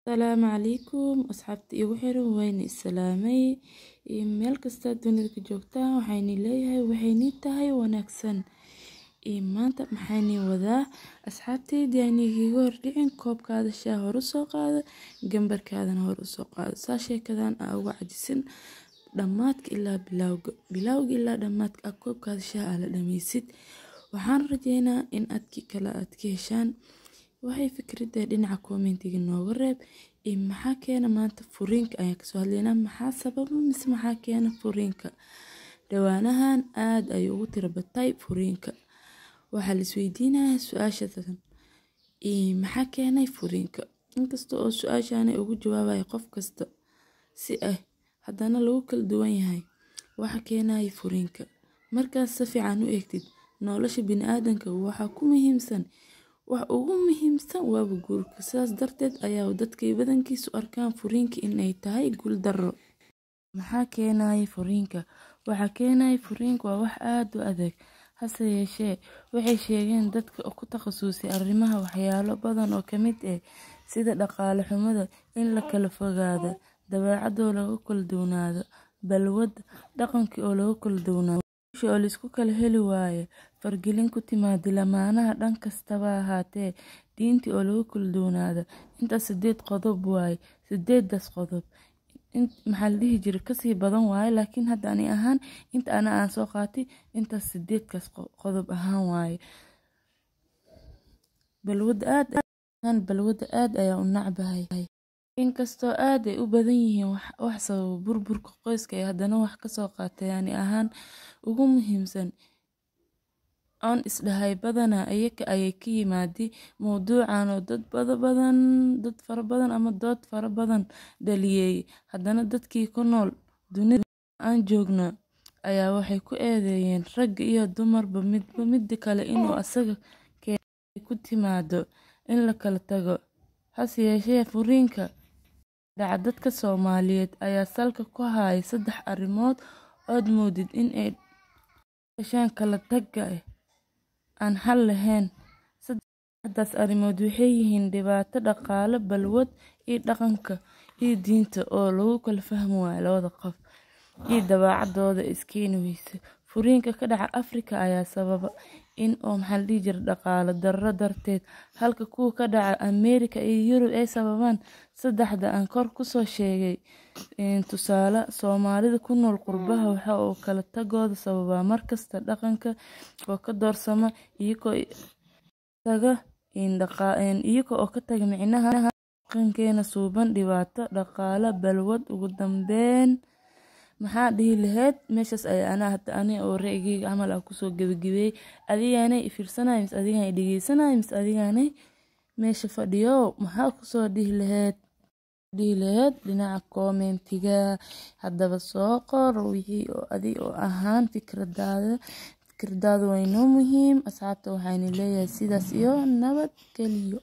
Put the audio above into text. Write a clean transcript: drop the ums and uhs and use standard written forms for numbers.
السلام عليكم أصحابتي igu xiran wayna islaamay meel kasta dunida ka joogtaan waxayni leeyahay waxayni tahay wanaagsan maanta maxayni wadaa asxaabtayda yani iga hordhicin koobkaada shaah hor u soo qaada gambarkaadana hor u soo qaada saa sheekadan uga cajisan dhamaadka ilaa bilowga ilaa dhamaadka koobkaada shaah la dhameysid waxaan rajeynaa in adki kala aad ka heshaan waxay fikradda dhinaca commentiga nooga reeb maxaa keena maanta furiinka ayaan kasoo hadlaynaa maxaa sababa mise maxaa keena furiinka dhawaanahan aad ayuu ugu tiro batay furiinka waxaa la isweydiinayaa su'aashadan maxaa keenay furiinka inkasta oo su'aashan ugu jawaabayo qof kasta si haddana lagu kala duwan yahay waxa keenay furiinka markaas si fiican u eegtid nolosha bini'aadanka waxa ku muhiimsan wax ugu muhiimsan waa guurka sidaas darteed ayaa dadkay badankiisu arkaan furiinka inay tahay guul darro maxaa keenay furiinka waxa keenay furiinka waa wax aad u adag hase yeeshee waxay sheegeen dadka ku takhasusay arrimaha waxyaalo badan oo kamid sida dhaqaale xumada in la kala fogaado dabeecadoo lagu kala duwanaado balwad dhaqankii oo lagu kala duwanaado oo la isku kala heli waayo fargelin ku timaada lamaanaha dhan kastaba ahaatee diintii oo lagu kala duwanaado inta 8 qodob waaye 8daas qodob maxaa la dhihi jiray kasii badan waaye laakiin hadda ani ahaan inta aan soo qaatay inta 8kaas qodob ahaan waaye balwada aad ayaa u nacbahay inkastoo aad ay u badan yihiin wax sabab burburka qoyska haddana wax ka soo qaatay yani ahaan ugu muhiimsan aan isdhahay badana ayay ka yimaadi mowduucan oo dad fara badan ama dood fara badan dhaliyay haddana dadkii ku nool dunida aan joogno ayaa waxay ku eedeeyeen rag iyo dumarba midba kale inuu asaga ku timaado in la kala tago hase yeeshee furiinka dadka Soomaaliyeed ayaa salka ku haya 3 arrimood oo moodid in ay kashan kala taga aan hal lahayn saddex arrimood waxay yihiin dhibaato dhaqaale balwad iyo dhaqanka iyo diinta oo lagu kala fahmo waa labada qof iyo dabeecadooda iskeenaysa furiinka ka dhaca Afrika ayaa sababa in oo maxal dhijir dhaqaale darro darteed halka kuwa ka dhaca America iyo Yurub ay sababaan saddexda aan kor ku soo sheegay tusaale Soomaalida ku nool qurbaha waxa oo kala tagooda sababa markasta dhaqanka oo ka doorsama iyagoo ka taga micnaha dhaqankeena suuban dhibaato dhaqaale balwad ugu dambeyn maxaa dhihi lahayd meeshas ay ani oo reegayga amal ku soo gabagabay adigaanay fiirsanay mis adigaan dhageysanay mis adigaanay meesha fadhiyo maxaa ku soo dhihi lahayd dhinaca commentiga haddaba soo qor wixii oo adi oo ahaan fikradaada way noo muhiim asxaabta waxaan leeyahay sidaas iyo nabad geliyo